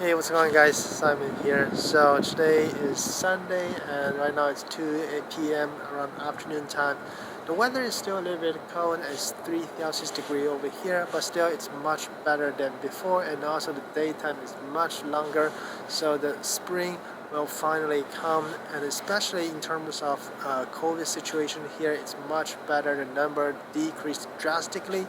Hey, what's going on, guys? Simon here. So today is Sunday and right now it's 2 p.m. around afternoon time. The weather is still a little bit cold. It's 3 Celsius degree over here, but still it's much better than before, and also the daytime is much longer. So the spring will finally come, and especially in terms of COVID situation here, it's much better. The number decreased drastically.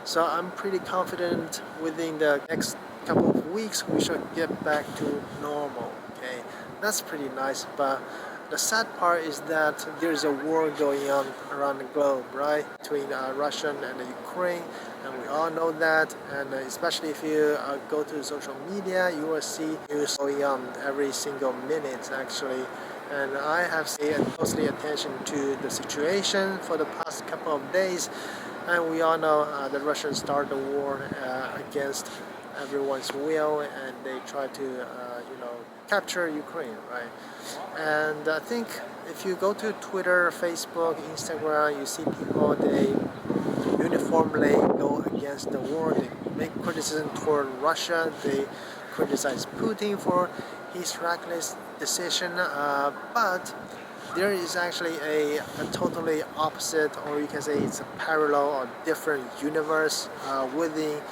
So I'm pretty confident within the next couple of weeks we should get back to normal. Okay, that's pretty nice. But the sad part is that there's a war going on around the globe, right, between Russia and the Ukraine, and we all know that. And especially if you go to social media, you will see news going on every single minute, actually. And I have paid closely attention to the situation for the past couple of days, and we all know the Russians started the war against everyone's will, and they try to, capture Ukraine, right? And I think if you go to Twitter, Facebook, Instagram, you see people they uniformly go against the war. They make criticism toward Russia. They criticize Putin for his reckless decision, but there is actually a totally opposite, or you can say it's a parallel or different universe within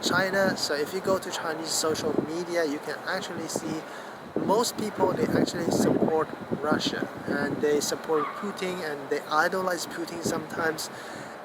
China. So if you go to Chinese social media, you can actually see most people they actually support Russia, and they support Putin, and they idolize Putin sometimes.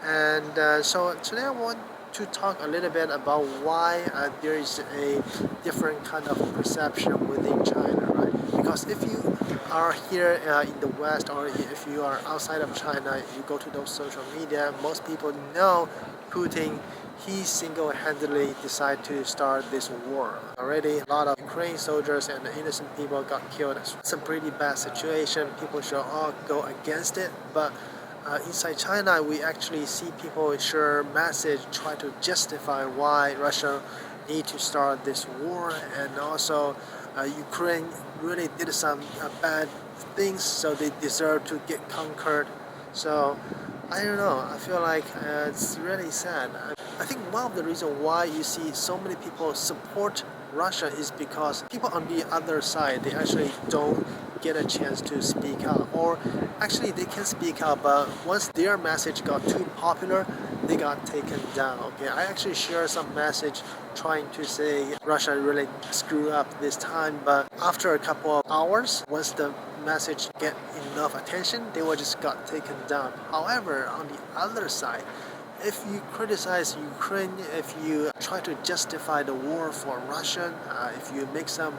And so today I want to talk a little bit about why there is a different kind of perception within China, right? Because if you are here in the West, or if you are outside of China, you go to those social media, most people know Putin. He single-handedly decided to start this war. Already, a lot of Ukrainian soldiers and innocent people got killed. It's a pretty bad situation. People should all go against it, but inside China, we actually see people share message try to justify why Russia need to start this war, and also Ukraine really did some bad things, so they deserve to get conquered. So I don't know. I feel like it's really sad. I think one of the reasons why you see so many people support Russia is because people on the other side they actually don't get a chance to speak out, or actually they can speak out, but once their message got too popular, they got taken down. Okay, I actually share some message trying to say Russia really screwed up this time, but after a couple of hours, once the message get enough attention, they will just got taken down. However, on the other side, if you criticize Ukraine, if you try to justify the war for Russia, if you make some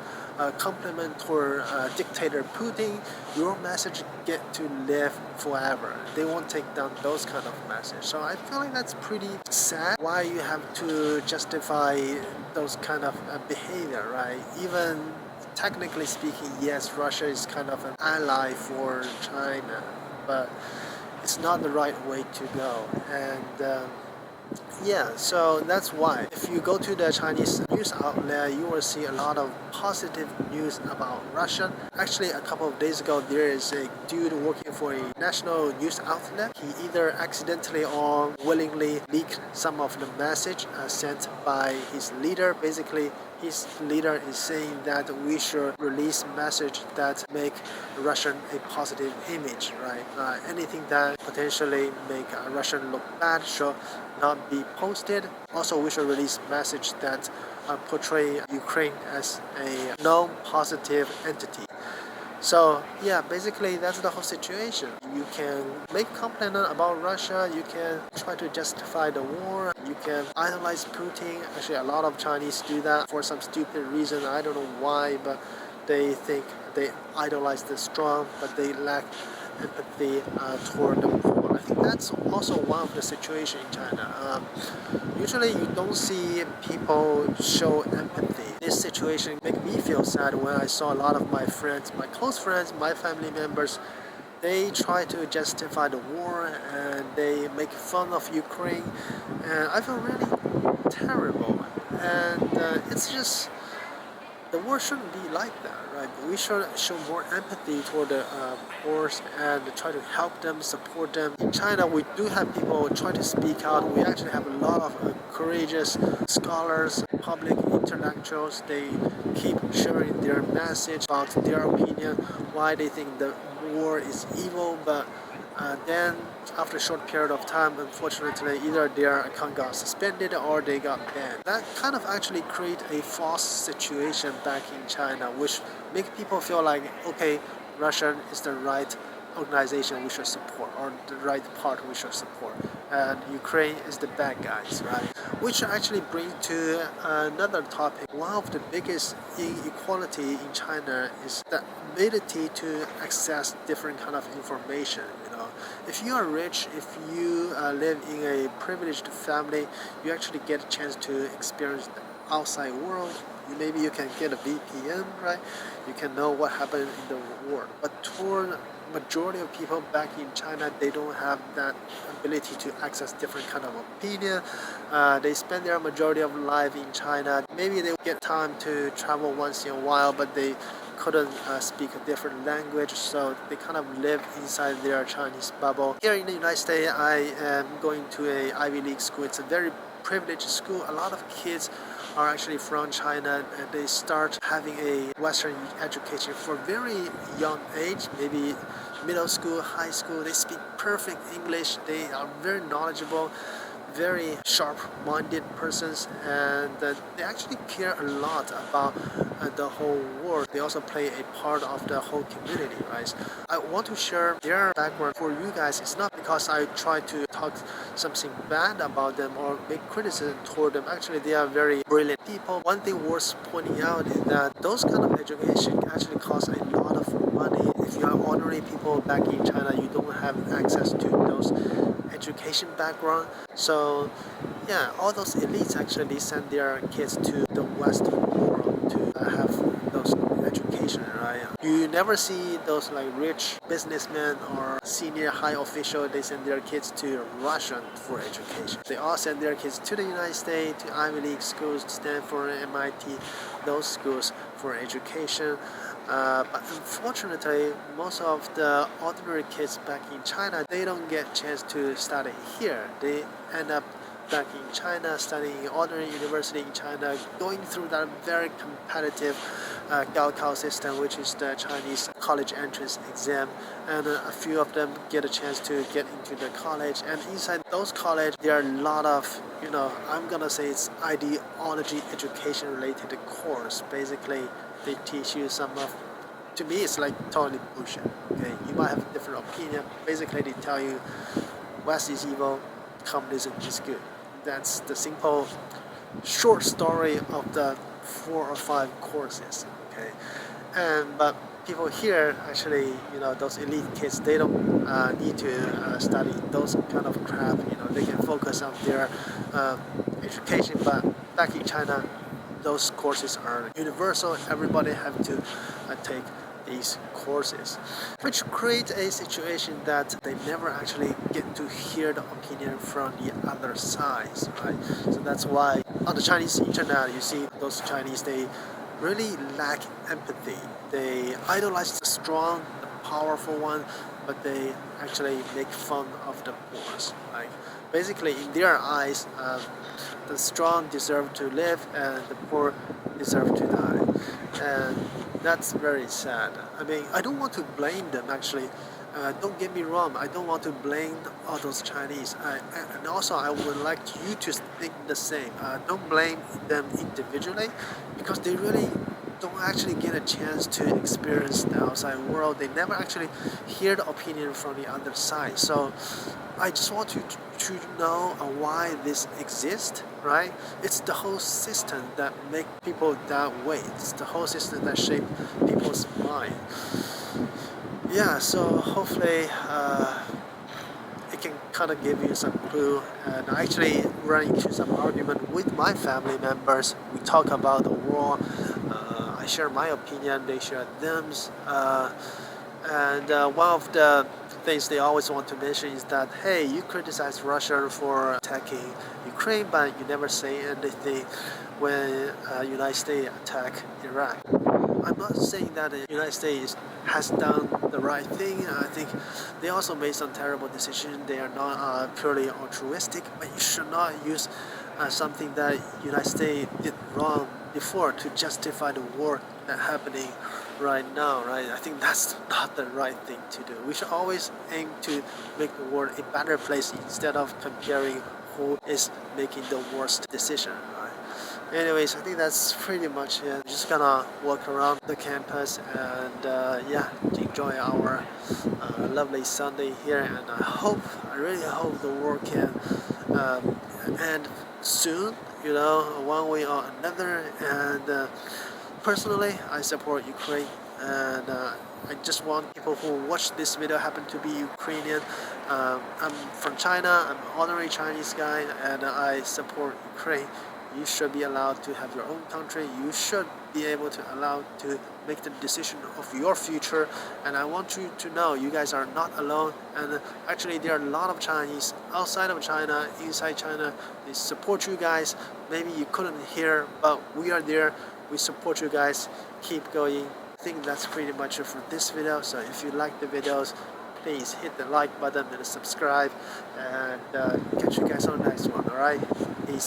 compliment for dictator Putin, your message get to live forever. They won't take down those kind of message. So I feel like that's pretty sad. Why you have to justify those kind of behavior, right? Even technically speaking, yes, Russia is kind of an ally for China, but it's not the right way to go. And yeah, so that's why. If you go to the Chinese news outlet, you will see a lot of positive news about Russia. Actually, a couple of days ago, there is a dude working for a national news outlet. He either accidentally or willingly leaked some of the message sent by his leader. Basically, his leader is saying that we should release message that make Russian a positive image, right? Anything that potentially make Russian look bad should not be posted. Also, we should release message that portray Ukraine as a non-positive entity. So yeah, basically that's the whole situation. You can make complaint about Russia, you can try to justify the war, you can idolize Putin. Actually, a lot of Chinese do that for some stupid reason. I don't know why, but they think they idolize the strong, but they lack empathy toward the poor. I think that's also one of the situation in China. Usually you don't see people show empathy. This situation make me feel sad when I saw a lot of my friends, my close friends, my family members, they try to justify the war and they make fun of Ukraine, and I feel really terrible. And it's just the world shouldn't be like that, right? We should show more empathy toward the poor and try to help them, support them. In China, we do have people try to speak out. We actually have a lot of courageous scholars, public intellectuals. They keep sharing their message about their opinion, why they think the war is evil, but then after a short period of time, unfortunately, either their account got suspended or they got banned. That kind of actually create a false situation back in China, which make people feel like, okay, Russia is the right organization we should support, or the right part we should support, and Ukraine is the bad guys, right? Which actually brings to another topic. One of the biggest inequality in China is the ability to access different kind of information. If you are rich, if you live in a privileged family, you actually get a chance to experience the outside world. Maybe you can get a VPN, right? You can know what happened in the world. But toward majority of people back in China, they don't have that ability to access different kind of opinion. They spend their majority of life in China. Maybe they get time to travel once in a while, but they couldn't speak a different language, so they kind of live inside their Chinese bubble. Here in the United States, I am going to a Ivy League school. It's a very privileged school. A lot of kids are actually from China, and they start having a Western education for a very young age, maybe middle school, high school. They speak perfect English. They are very knowledgeable, very sharp-minded persons, and they actually care a lot about the whole world. They also play a part of the whole community, right? I want to share their background for you guys. It's not because I try to talk something bad about them or make criticism toward them. Actually, they are very brilliant people. One thing worth pointing out is that those kind of education actually cost a lot of money. If you are ordinary people back in China, you don't have access to those education background. So yeah, all those elites actually send their kids to the Western world to have those education, right? You never see those like rich businessmen or senior high official, they send their kids to Russia for education. They all send their kids to the United States, to Ivy League schools, Stanford, MIT, those schools for education. But unfortunately, most of the ordinary kids back in China, they don't get a chance to study here. They end up back in China, studying in ordinary university in China, going through that very competitive Gaokao system, which is the Chinese college entrance exam, and a few of them get a chance to get into the college. And inside those college, there are a lot of, I'm gonna say it's ideology education related course. Basically, they teach you some of, to me, it's like totally bullshit. Okay, you might have a different opinion. Basically, they tell you West is evil, communism is good. That's the simple, short story of the 4 or 5 courses. Okay, but people here actually, those elite kids, they don't need to study those kind of crap. They can focus on their education. But back in China, those courses are universal. Everybody have to take these courses, which creates a situation that they never actually get to hear the opinion from the other side, right? So that's why on the Chinese internet, you see those Chinese, they really lack empathy. They idolize the strong, the powerful one, but they actually make fun of the poor. Like basically, in their eyes, the strong deserve to live and the poor deserve to die. And that's very sad. I mean, I don't want to blame them actually. Don't get me wrong, I don't want to blame all those Chinese. And also, I would like you to think the same. Don't blame them individually, because they really don't actually get a chance to experience the outside world. They never actually hear the opinion from the other side. So I just want you to know why this exists, right? It's the whole system that make people that way. It's the whole system that shape people's mind. Yeah, so hopefully it can kind of give you some clue. And I actually run into some argument with my family members. We talk about the war. I share my opinion, they share theirs. And one of the things they always want to mention is that, hey, you criticize Russia for attacking Ukraine, but you never say anything when United States attack Iraq. I'm not saying that the United States has done the right thing. I think they also made some terrible decisions. They are not purely altruistic, but you should not use something that United States did wrong before to justify the war that's happening right now, right? I think that's not the right thing to do. We should always aim to make the world a better place instead of comparing who is making the worst decision, right? Anyways, I think that's pretty much it. Just gonna walk around the campus and yeah, enjoy our lovely Sunday here. And I really hope the war can end soon, you know, one way or another. And personally, I support Ukraine, and I just want people who watch this video happen to be Ukrainian. I'm from China. I'm an honorary Chinese guy, and I support Ukraine. You should be allowed to have your own country. You should be able to allow to make the decision of your future. And I want you to know you guys are not alone. And actually, there are a lot of Chinese outside of China, inside China. They support you guys. Maybe you couldn't hear, but we are there. We support you guys. Keep going. I think that's pretty much it for this video. So if you like the videos, please hit the like button and subscribe. And catch you guys on the next one. All right. Peace.